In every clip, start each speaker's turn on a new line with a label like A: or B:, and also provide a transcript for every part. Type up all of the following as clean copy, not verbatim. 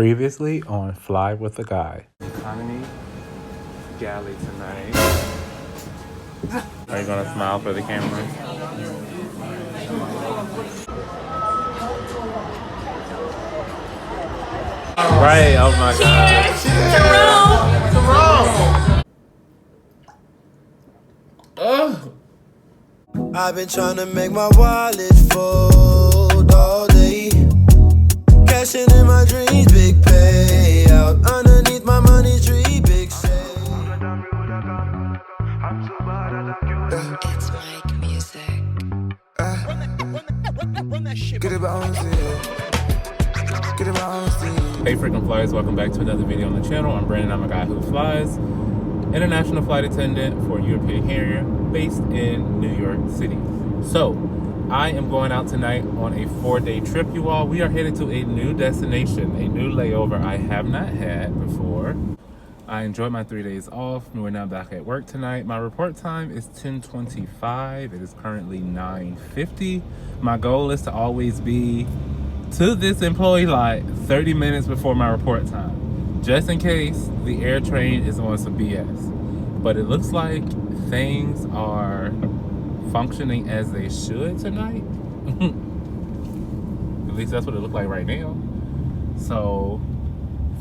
A: Previously on Fly with a Guy. Economy galley tonight. Are you gonna smile for the camera? Right, oh my God.
B: I've been trying to make my wallet fold all day. Cashing in my dreams, big payout. Underneath my money tree, big sale.
C: It's Mike Music.
B: Get it bouncing. Get it bouncing.
A: Hey freaking flyers, welcome back to another video on the channel. I'm Brandon, I'm a guy who flies. International flight attendant for a European carrier based in New York City. So, I am going out tonight on a 4-day trip, you all. We are headed to a new destination, a new layover I have not had before. I enjoyed my 3 days off. We're now back at work tonight. My report time is 10:25. It is currently 9:50. My goal is to always be to this employee lot 30 minutes before my report time, just in case the air train is on some BS. But it looks like things are functioning as they should tonight. At least that's what it looked like right now. So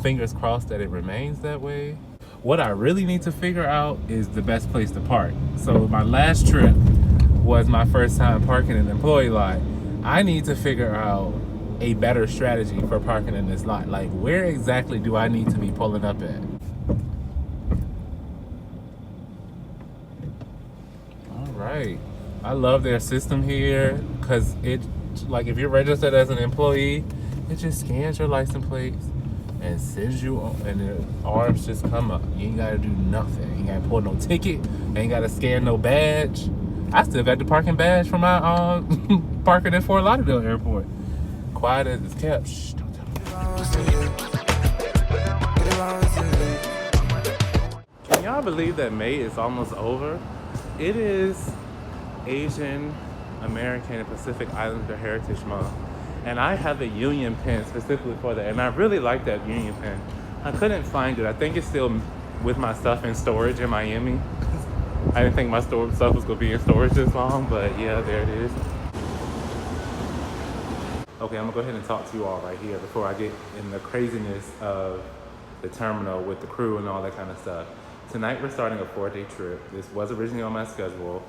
A: fingers crossed that it remains that way. What I really need to figure out is the best place to park. So my last trip was my first time parking in an employee lot. I need to figure out a better strategy for parking in this lot. Like, where exactly do I need to be pulling up at? All right. I love their system here because it, like, if you're registered as an employee, it just scans your license plates and sends you on, and the arms just come up. You ain't gotta do nothing. You ain't gotta pull no ticket. Ain't gotta scan no badge. I still got the parking badge for my parking at Fort Lauderdale Airport. Quiet as it's kept. Shh, don't tell me. Can y'all believe that May is almost over? It is Asian American and Pacific Islander Heritage Month, and I have a union pin specifically for that, and I really like that union pin. I couldn't find it. I think it's still with my stuff in storage in Miami. I didn't think my stuff was gonna be in storage this long, but yeah, there it is. Okay, I'm gonna go ahead and talk to you all right here before I get in the craziness of the terminal with the crew and all that kind of stuff. Tonight we're starting a 4-day trip. This was originally on my schedule.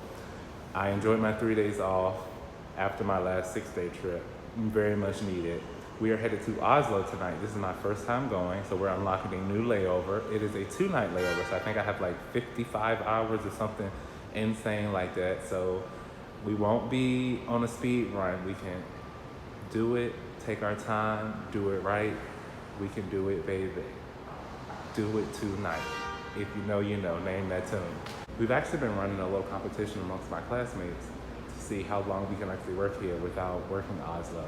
A: I enjoyed my 3 days off after my last 6-day trip. Very much needed. We are headed to Oslo tonight. This is my first time going, so we're unlocking a new layover. It is a 2-night layover, so I think I have like 55 hours or something insane like that. So we won't be on a speed run. We can do it, take our time, do it right. We can do it, baby. Do it tonight. If you know, you know, name that tune. We've actually been running a little competition amongst my classmates to see how long we can actually work here without working Oslo.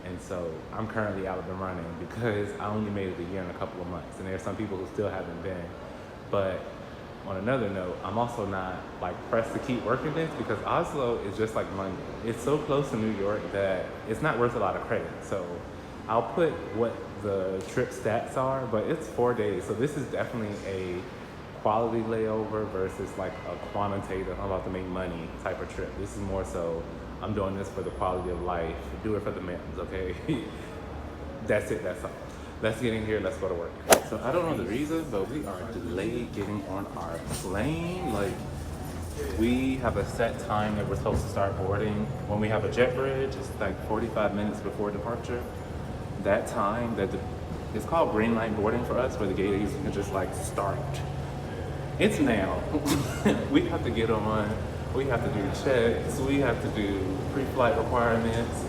A: And so I'm currently out of the running because I only made it a year and a couple of months, and there are some people who still haven't been. But on another note, I'm also not like pressed to keep working this because Oslo is just like London. It's so close to New York that it's not worth a lot of credit. So I'll put what the trip stats are, but it's 4 days. So this is definitely a quality layover versus like a quantitative, I'm about to make money type of trip. This is more so, I'm doing this for the quality of life. Do it for the men's, okay? That's it, that's all. Let's get in here, let's go to work. So I don't know the reason, but we are delayed getting on our plane. Like, we have a set time that we're supposed to start boarding. When we have a jet bridge, it's like 45 minutes before departure. That time, it's called green light boarding for us, where the gate can just like start. It's now. We have to get on, we have to do checks, we have to do pre-flight requirements.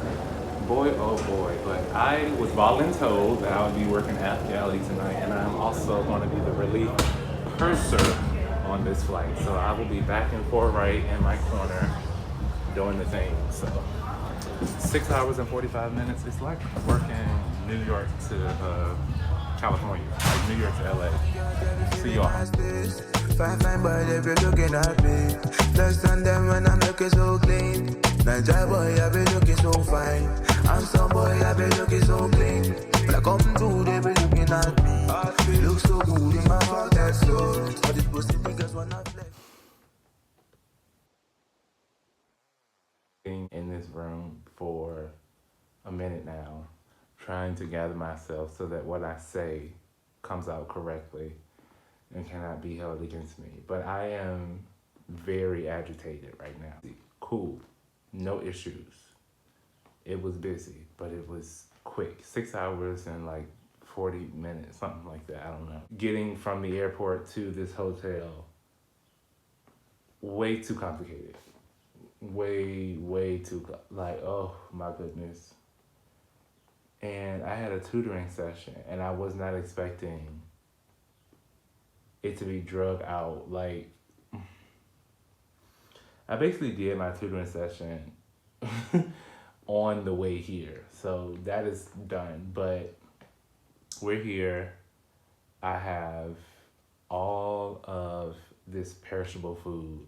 A: Boy, oh boy, but I was voluntold that I would be working at galley tonight, and I'm also going to be the relief purser on this flight. So I will be back and forth right in my corner doing the thing. So 6 hours and 45 minutes. It's like working New York to California, like New York to LA. See y'all.
B: 5'9", but if you're looking at me, less than them when I'm looking so clean. Niger boy, I be looking so fine. I'm some boy, I be looking so clean. When I come through, they be looking at me. Look so good in my pocket, so but this pussy niggas wanna flex.
A: In this room for a minute now, trying to gather myself so that what I say comes out correctly and cannot be held against me. But I am very agitated right now. Cool, no issues. It was busy, but it was quick. 6 hours and like 40 minutes, something like that, I don't know. Getting from the airport to this hotel, way too complicated. Way too, like, oh my goodness. And I had a tutoring session and I was not expecting it to be drug out. Like, I basically did my tutoring session on the way here. So that is done, but we're here. I have all of this perishable food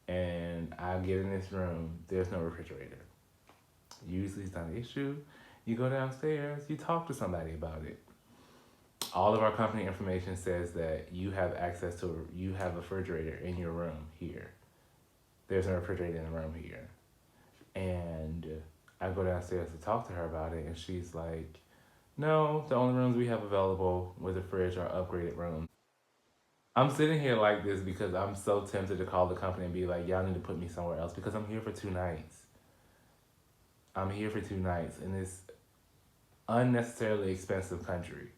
A: and I get in this room, there's no refrigerator. Usually it's not an issue. You go downstairs, you talk to somebody about it. All of our company information says that you have access to, you have a refrigerator in your room here. There's no refrigerator in the room here. And I go downstairs to talk to her about it and she's like, no, the only rooms we have available with a fridge are upgraded rooms. I'm sitting here like this because I'm so tempted to call the company and be like, y'all need to put me somewhere else because I'm here for 2 nights. I'm here for 2 nights in this unnecessarily expensive country.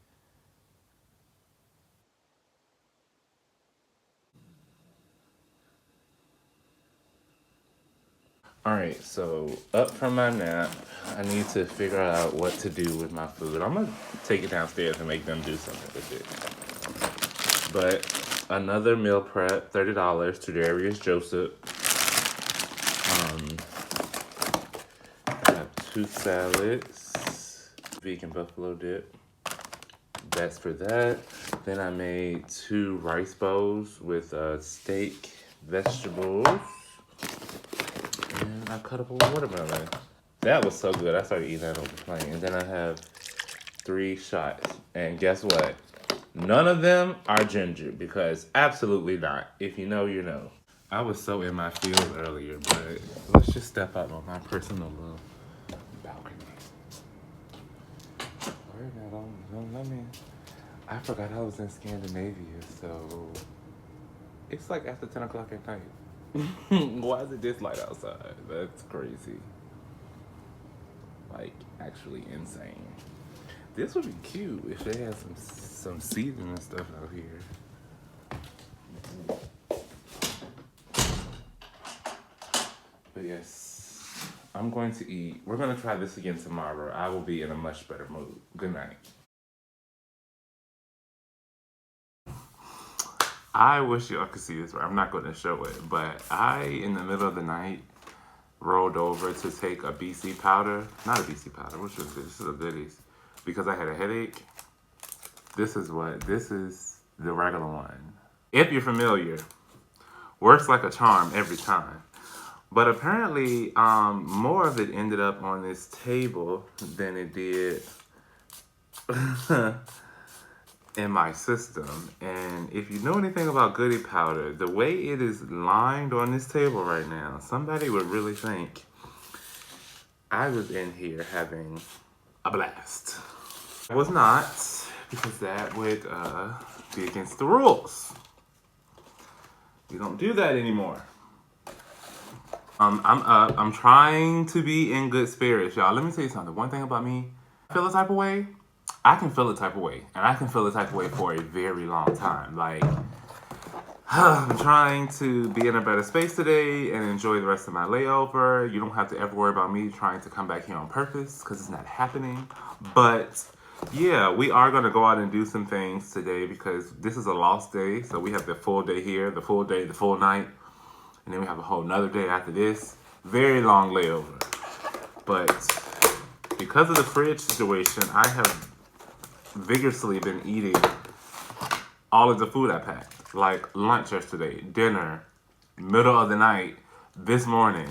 A: All right, so up from my nap, I need to figure out what to do with my food. I'm gonna take it downstairs and make them do something with it. But another meal prep, $30 to Darius Joseph. I have 2 salads, vegan buffalo dip. That's for that. Then I made 2 rice bowls with steak, vegetables, and I cut up a watermelon. That was so good. I started eating that on the plane. And then I have 3 shots. And guess what? None of them are ginger because absolutely not. If you know, you know. I was so in my field earlier, but let's just step out on my personal little balcony. Where don't let me. I forgot I was in Scandinavia, so it's like after 10 o'clock at night. Why is it this light outside? That's crazy. Like, actually insane. This would be cute if they had some seating and stuff out here. But yes, I'm going to eat. We're going to try this again tomorrow. I will be in a much better mood. Good night. I wish y'all could see this. I'm not going to show it, but I, in the middle of the night, rolled over to take a BC powder. Not a BC powder. Which is this? This is a goodies. Because I had a headache. This is the regular one. If you're familiar, works like a charm every time. But apparently, more of it ended up on this table than it did in my system. And if you know anything about goodie powder, the way it is lined on this table right now, somebody would really think I was in here having a blast. I was not, because that would be against the rules. We don't do that anymore. I'm up. I'm trying to be in good spirits, y'all. Let me tell you something. One thing about me, I feel a type of way. I can feel a type of way, and I can feel a type of way for a very long time. Like, I'm trying to be in a better space today and enjoy the rest of my layover. You don't have to ever worry about me trying to come back here on purpose because it's not happening. But yeah, we are going to go out and do some things today because this is a lost day. So we have the full day here, the full day, the full night. And then we have a whole nother day after this. Very long layover. But because of the fridge situation, I have vigorously been eating all of the food I packed. Like lunch yesterday, dinner, middle of the night, this morning,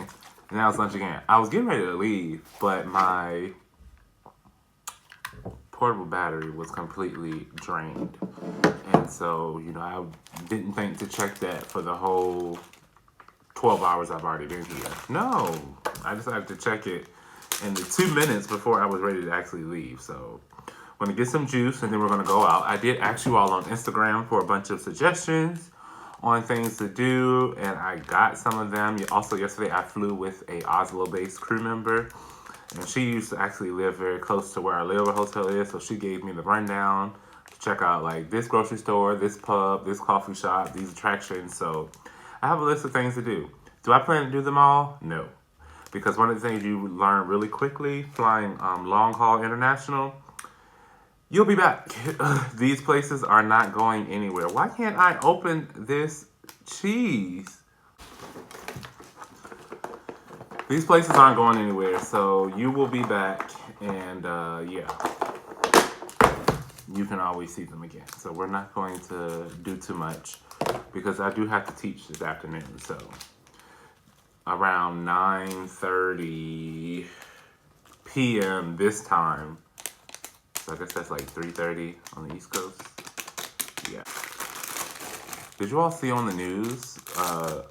A: and now it's lunch again. I was getting ready to leave, but my portable battery was completely drained. And so, I didn't think to check that for the whole 12 hours I've already been here. No, I decided to check it in the 2 minutes before I was ready to actually leave. So I'm going to get some juice and then we're going to go out. I did ask you all on Instagram for a bunch of suggestions on things to do, and I got some of them. Also, yesterday I flew with a Oslo-based crew member, and she used to actually live very close to where our layover hotel is, so she gave me the rundown to check out like this grocery store, this pub, this coffee shop, these attractions. So I have a list of things to do. Do I plan to do them all? No. Because one of the things you learn really quickly flying long haul international, you'll be back. These places are not going anywhere. Why can't I open this cheese? These places aren't going anywhere, so you will be back, and yeah, you can always see them again. So we're not going to do too much because I do have to teach this afternoon. So around 9:30 p.m. this time. So I guess that's like 3:30 on the East Coast. Yeah. Did you all see on the news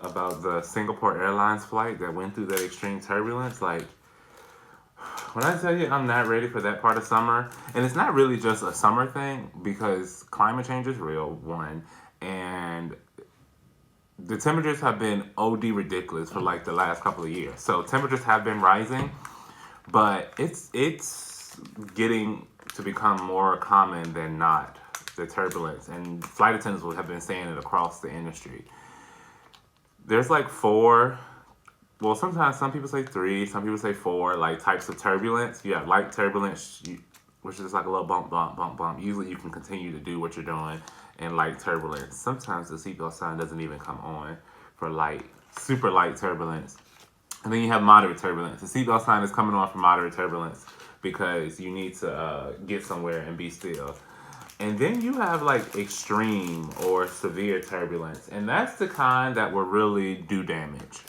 A: about the Singapore Airlines flight that went through that extreme turbulence? Like, when I tell you I'm not ready for that part of summer, and it's not really just a summer thing because climate change is real, one, and the temperatures have been OD ridiculous for like the last couple of years. So temperatures have been rising, but it's getting to become more common than not, the turbulence. And flight attendants have been saying it across the industry. There's like 4, well, sometimes some people say 3, some people say 4, like types of turbulence. You have light turbulence, which is like a little bump, bump, bump, bump. Usually you can continue to do what you're doing. And light turbulence, sometimes the seatbelt sign doesn't even come on for light, super light turbulence. And then you have moderate turbulence. The seatbelt sign is coming on for moderate turbulence because you need to get somewhere and be still. And then you have like extreme or severe turbulence. And that's the kind that will really do damage.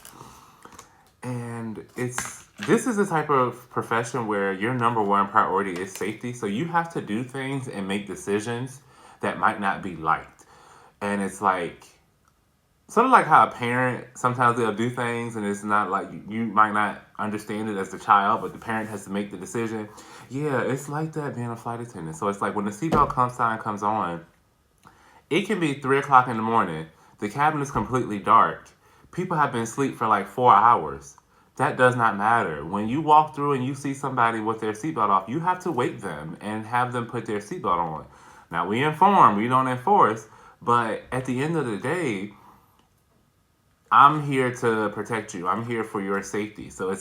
A: And this is the type of profession where your number one priority is safety. So you have to do things and make decisions that might not be liked. And it's like, sort of like how a parent, sometimes they'll do things and it's not like, you might not understand it as the child, but the parent has to make the decision. Yeah, it's like that being a flight attendant. So it's like when the seatbelt sign comes on, it can be 3 o'clock in the morning. The cabin is completely dark. People have been asleep for like 4 hours. That does not matter. When you walk through and you see somebody with their seatbelt off, you have to wake them and have them put their seatbelt on. Now, we inform, we don't enforce, but at the end of the day, I'm here to protect you. I'm here for your safety. So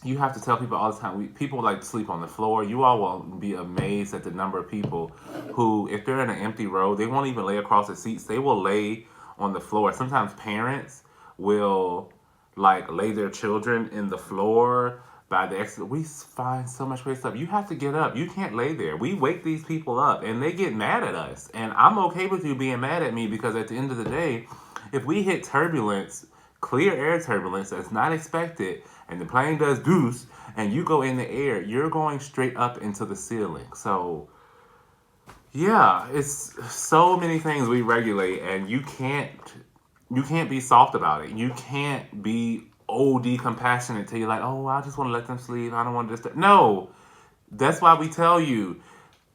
A: you have to tell people all the time. People like to sleep on the floor. You all will be amazed at the number of people who, if they're in an empty row, they won't even lay across the seats. They will lay on the floor. Sometimes parents will like lay their children in the floor by the exit. We find so much great stuff. You have to get up. You can't lay there. We wake these people up and they get mad at us. And I'm okay with you being mad at me because at the end of the day, if we hit turbulence, clear air turbulence that's not expected, and the plane does goose, and you go in the air, you're going straight up into the ceiling. So, yeah, it's so many things we regulate, and you can't be soft about it. You can't be OD compassionate till you're like, oh, I just want to let them sleep. I don't want to disturb. No, that's why we tell you,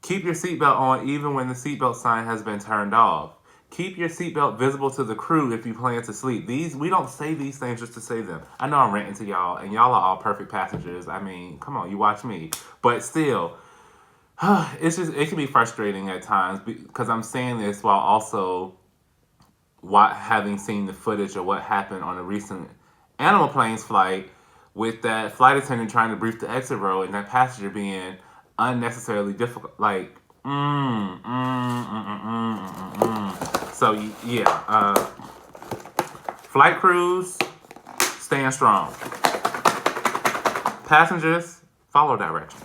A: keep your seatbelt on even when the seatbelt sign has been turned off. Keep your seatbelt visible to the crew if you plan to sleep. We don't say these things just to say them. I know I'm ranting to y'all, and y'all are all perfect passengers. I mean, come on, you watch me. But still, it can be frustrating at times because I'm saying this while also having seen the footage of what happened on a recent Animal Planes flight with that flight attendant trying to brief the exit row and that passenger being unnecessarily difficult. Like, So, yeah, flight crews, stand strong. Passengers, follow directions.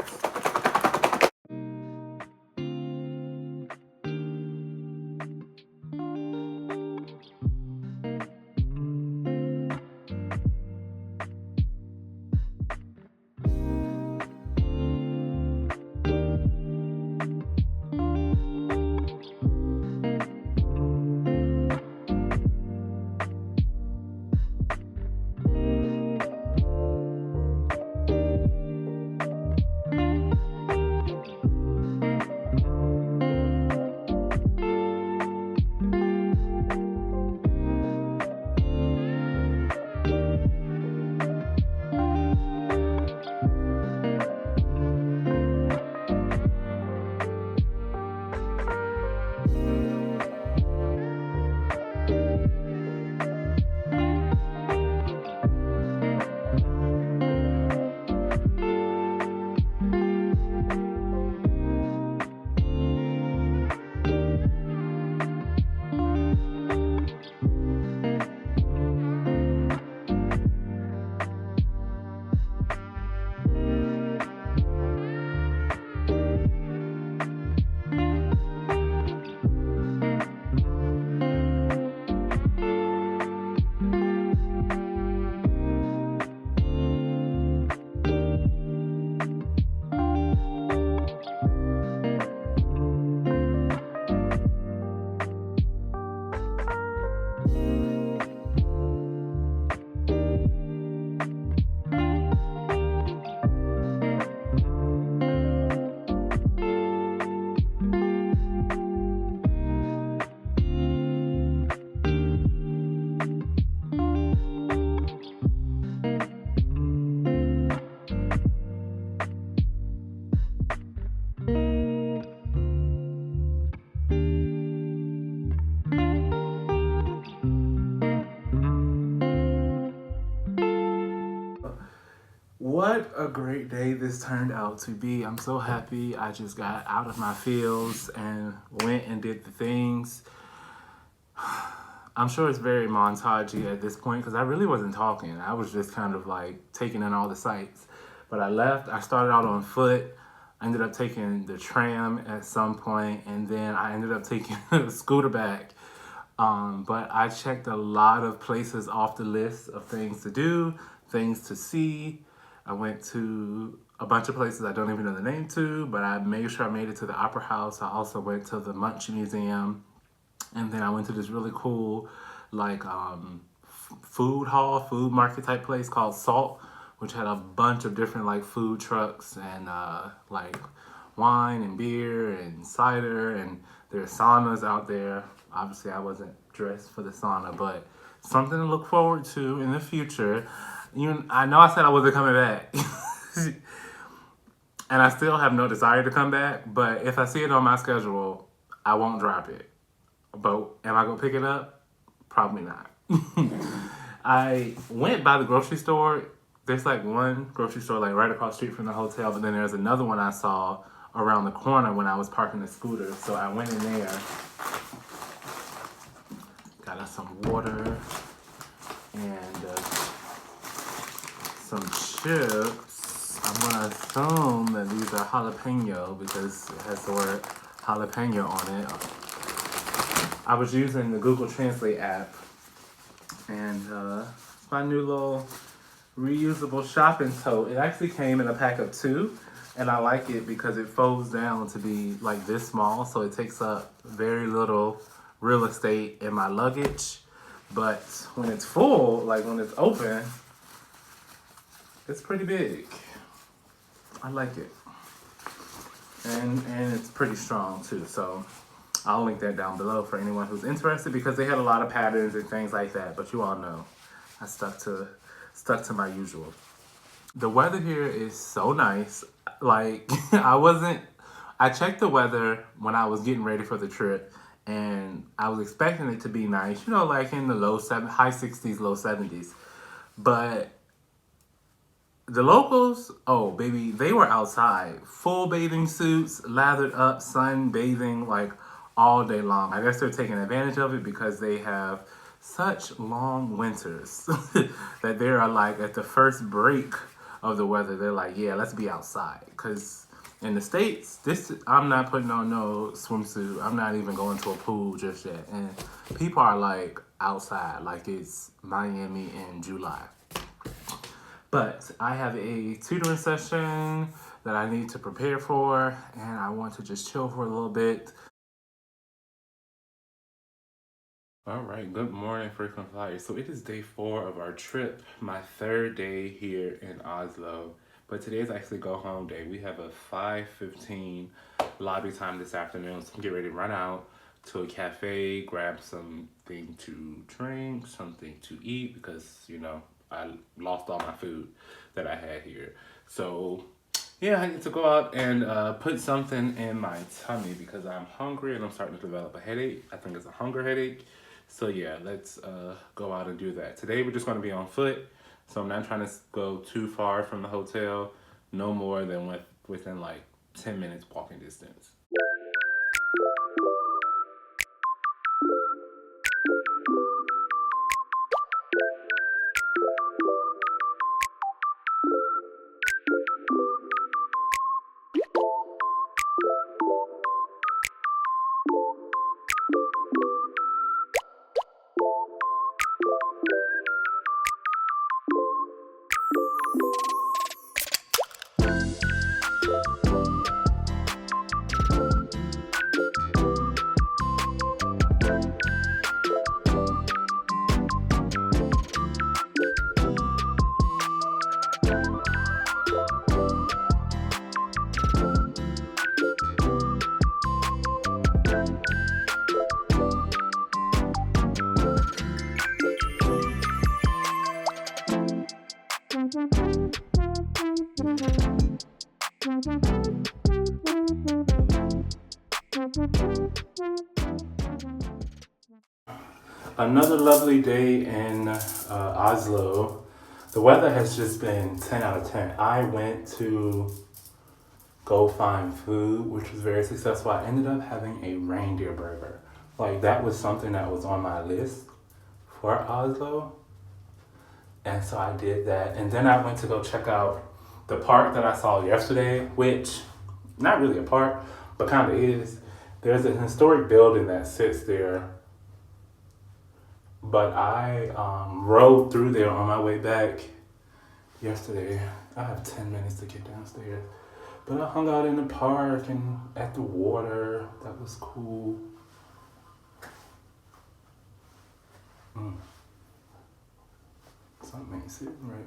A: a great day this turned out to be. I'm so happy. I just got out of my fields and went and did the things. I'm sure it's very montagey at this point because I really wasn't talking. I was just kind of like taking in all the sights. But I left. I started out on foot. I ended up taking the tram at some point, and then I ended up taking a scooter back. But I checked a lot of places off the list of things to do, things to see. I went to a bunch of places I don't even know the name to, but I made sure I made it to the Opera House. I also went to the Munch Museum. And then I went to this really cool, like, food market type place called Salt, which had a bunch of different, like, food trucks and, like, wine and beer and cider. And there's saunas out there. Obviously, I wasn't dressed for the sauna, but something to look forward to in the future. I know I said I wasn't coming back. And I still have no desire to come back. But if I see it on my schedule, I won't drop it. But am I gonna pick it up? Probably not. I went by the grocery store. There's like one grocery store like right across the street from the hotel, but then there's another one I saw around the corner when I was parking the scooter. So I went in there, got us some water and some chips. I'm gonna assume that these are jalapeno because it has the word jalapeno on it. I was using the Google Translate app, and it's my new little reusable shopping tote. It actually came in a pack of 2, and I like it because it folds down to be like this small, so it takes up very little real estate in my luggage. But when it's full, like when it's open, it's pretty big. I like it, and it's pretty strong too. So I'll link that down below for anyone who's interested because they had a lot of patterns and things like that. But you all know, I stuck to my usual. The weather here is so nice. Like I checked the weather when I was getting ready for the trip, and I was expecting it to be nice, like in the high 60s, low 70s. But the locals, oh baby, they were outside, full bathing suits, lathered up, sunbathing, like all day long. I guess they're taking advantage of it because they have such long winters that they are like at the first break of the weather, they're like, yeah, let's be outside. Because in the States, I'm not putting on no swimsuit. I'm not even going to a pool just yet. And people are like outside like it's Miami in July. But I have a tutoring session that I need to prepare for, and I want to just chill for a little bit. All right, good morning, frequent flyers. So it is day 4 of our trip, my 3rd day here in Oslo. But today is actually go home day. We have a 5:15 lobby time this afternoon, so I'm getting ready to run out to a cafe, grab something to drink, something to eat, because, I lost all my food that I had here. So yeah, I need to go out and put something in my tummy because I'm hungry and I'm starting to develop a headache. I think it's a hunger headache. So yeah, let's go out and do that. Today we're just going to be on foot. So I'm not trying to go too far from the hotel, no more than within like 10 minutes walking distance. Another lovely day in Oslo. The weather has just been 10 out of 10. I went to go find food, which was very successful. I ended up having a reindeer burger. Like, that was something that was on my list for Oslo. And so I did that. And then I went to go check out the park that I saw yesterday, which, not really a park, but kind of is. There's an historic building that sits there. But I rode through there on my way back yesterday. I have 10 minutes to get downstairs. But I hung out in the park and at the water. That was cool. Something ain't sitting right.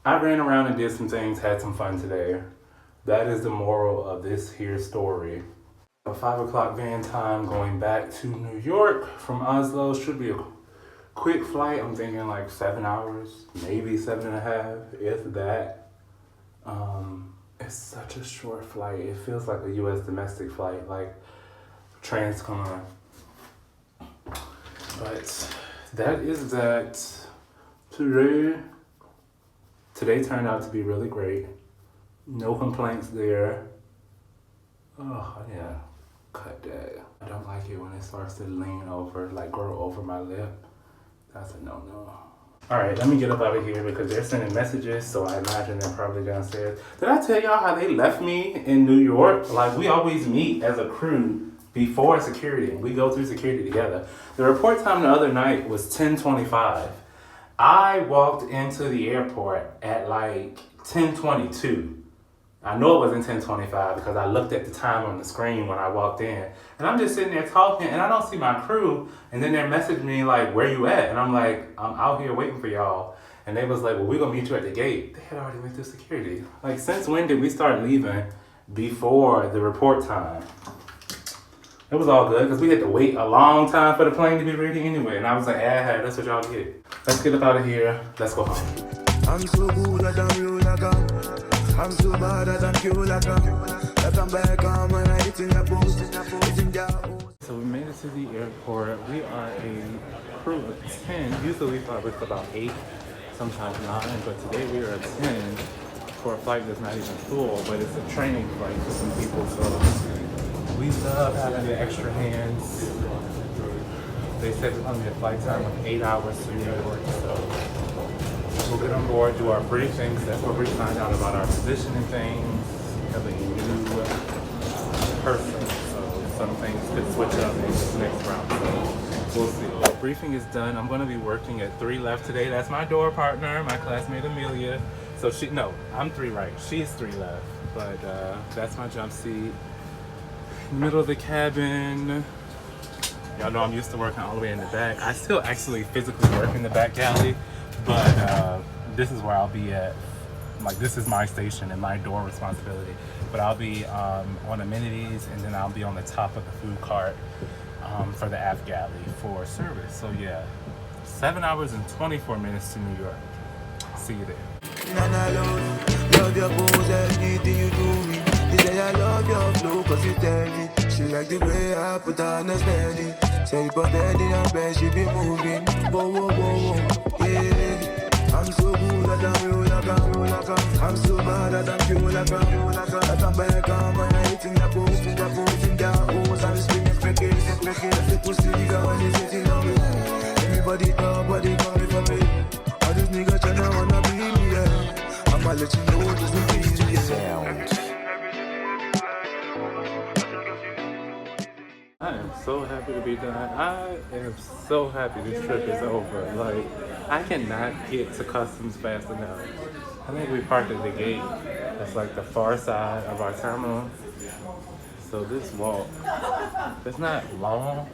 A: I ran around and did some things, had some fun today. That is the moral of this here story. A 5 o'clock van time going back to New York from Oslo. Should be a quick flight. I'm thinking like 7 hours, maybe 7.5, if that. It's such a short flight. It feels like a U.S. domestic flight, like Transcon. But that is that. Today turned out to be really great. No complaints there. Oh, yeah. Cut that. I don't like it when it starts to lean over, like grow over my lip. That's a no-no. All right, let me get up out of here because they're sending messages, so I imagine they're probably downstairs. Did I tell y'all how they left me in New York? Like, we always meet as a crew before security, and we go through security together. The report time the other night was 10:25. I walked into the airport at like 10:22. I know it wasn't 10:25 because I looked at the time on the screen when I walked in. And I'm just sitting there talking and I don't see my crew. And then they're messaging me like, where you at? And I'm like, I'm out here waiting for y'all. And they was like, well, we're going to meet you at the gate. They had already went through security. Like, since when did we start leaving before the report time? It was all good because we had to wait a long time for the plane to be ready anyway. And I was like, that's what y'all get. Let's get up out of here. Let's go home.
B: I'm so good that I'm you like I'm so bad that I'm cute like that I'm back on when I hit in the post.
A: So we made it to the airport. We are a crew of 10. Usually we fly with about 8, sometimes 9, but today we are a 10 for a flight that's not even full, but it's a training flight for some people. So we love having the extra hands. They said we're going to be a flight time of 8 hours to New York, so we'll get on board, do our briefings. That's where we find out about our position and things. Have a new person, so some things could switch up in this next round. So we'll see. The briefing is done. I'm going to be working at 3 left today. That's my door partner, my classmate Amelia. So I'm 3 right. She's 3 left. But that's my jump seat. In the middle of the cabin. Y'all know I'm used to working all the way in the back. I still actually physically work in the back galley, but this is where I'll be at. Like, this is my station and my door responsibility. But I'll be on amenities, and then I'll be on the top of the food cart for the aft galley for service. So yeah, 7 hours and 24 minutes to New York. See you there.
B: Love your pose, anything you do me. They say I love your flow, cause you tell me. She like the way I put on a steady. Say but then in her bed she be moving. Whoa, whoa, whoa, whoa, yeah. I'm so good that I'm real like I'm so bad that I'm pure like that I'm back on when I hit in the post, in the house. I'm screaming, breaking, the pussy nigga when he's sitting on me. Everybody talk, but they coming for me. All these niggas tryna wanna be me, yeah. I'ma let you know this will be easy, yeah.
A: I am so happy to be done. I am so happy this trip is over. Like, I cannot get to customs fast enough. I think we parked at the gate. That's like the far side of our terminal. So this walk, it's not long,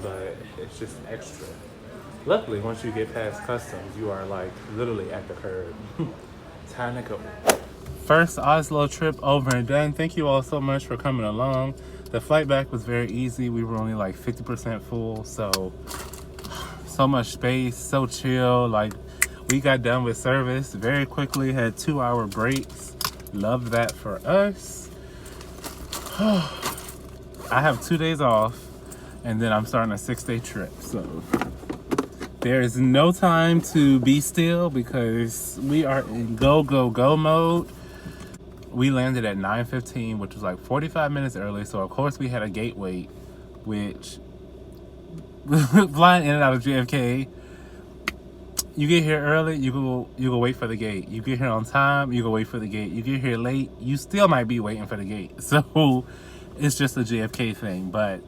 A: but it's just extra. Luckily, once you get past customs, you are like literally at the curb. Time to go. First Oslo trip over and done. Thank you all so much for coming along. The flight back was very easy. We were only like 50% full, so much space, so chill. Like, we got done with service very quickly, had 2-hour breaks. Love that for us. I have 2 days off, and then I'm starting a 6-day trip, so There is no time to be still because we are in go, go, go mode. We landed at 9:15, which was like 45 minutes early. So of course we had a gate wait, which flying in and out of JFK. You get here early, you go wait for the gate. You get here on time, you go wait for the gate. You get here late, you still might be waiting for the gate. So it's just a JFK thing, but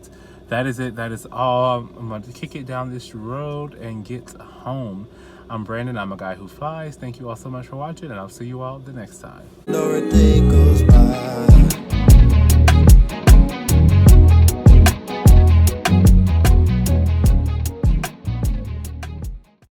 A: that is it. That is all. I'm going to kick it down this road and get home. I'm Brandon. I'm a guy who flies. Thank you all so much for watching, and I'll see you all the next time.
B: No, a day goes by.